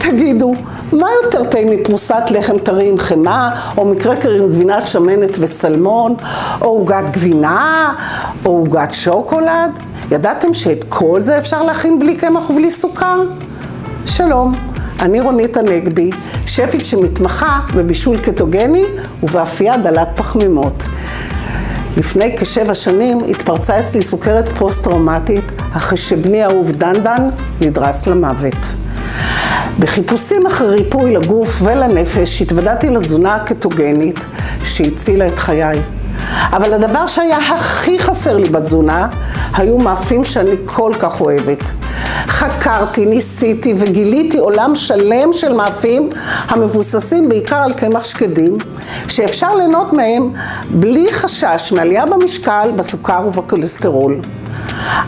תגידו, מה יותר טעים מפרוסת לחם טרי עם חמאה, או מקרקר עם גבינת שמנת וסלמון, או עוגת גבינה, או עוגת שוקולד? ידעתם שאת כל זה אפשר להכין בלי קמח ובלי סוכר? שלום, אני רונית הנגבי, שפית שמתמחה בבישול קטוגני ובאפייה דלת פחמימות. לפני כ7 שנים התפרצה אצלי סוכרת פוסט-טראומטית, אחרי שבני האהוב דן נדרס למוות. בחיפושים אחרי ריפוי לגוף ולנפש התוודעתי לתזונה הקטוגנית שהצילה את חיי. אבל הדבר שהיה הכי חסר לי בתזונה היו מאפים שאני כל כך אוהבת. חקרתי, ניסיתי וגיליתי עולם שלם של מאפים המבוססים בעיקר על קמח שקדים, שאפשר ליהנות מהם בלי חשש מעלייה במשקל, בסוכר ובכולסטרול.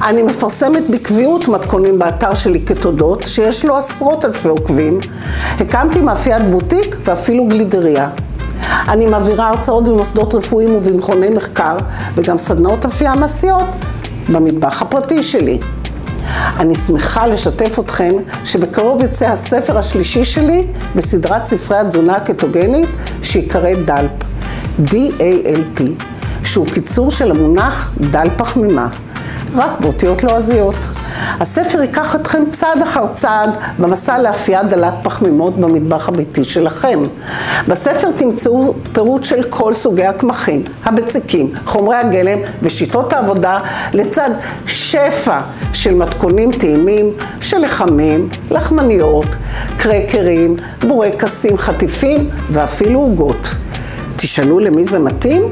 אני מפרסמת בקביעות מתכונים באתר שלי כתודות, שיש לו עשרות אלפי עוקבים. הקמתי מאפיית בוטיק ואפילו גלידריה. אני מעבירה הרצאות במוסדות רפואיים ובמכוני מחקר, וגם סדנאות אפייה מעשיות במטבח הפרטי שלי. אני שמחה לשתף אתכם שבקרוב יצא הספר השלישי שלי בסדרת ספרי התזונה הקטוגנית שיקרא DALP, D-A-L-P, שהוא קיצור של המונח דל פחמימה, רק באותיות לועזיות. הספר ייקח אתכם צעד אחר צעד במסע לאפייה דלת פחמימות במטבח הביתי שלכם. בספר תמצאו פירוט של כל סוגי הקמחים, הבצקים, חומרי הגלם ושיטות העבודה, לצד שפע של מתכונים טעימים של לחמים, לחמניות, קרקרים, בורקסים, חטיפים ואפילו עוגות. תשאלו למי זה מתאים?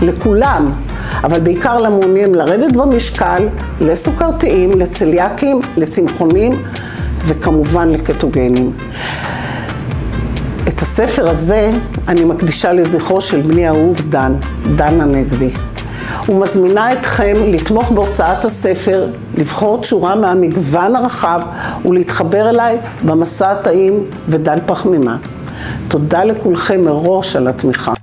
לכולם. אבל בעיקר למעוניינים לרדת במשקל, לסוכרתיים, לצליאקים, לצמחונים וכמובן לקטוגנים. את הספר הזה אני מקדישה לזכרו של בני האהוב דן הנגבי. ומזמינה אתכם לתמוך בהוצאת הספר, לבחור שורה מהמגוון הרחב ולהתחבר אליי במסע הטעים ודל פחמימה. תודה לכולכם מראש על התמיכה.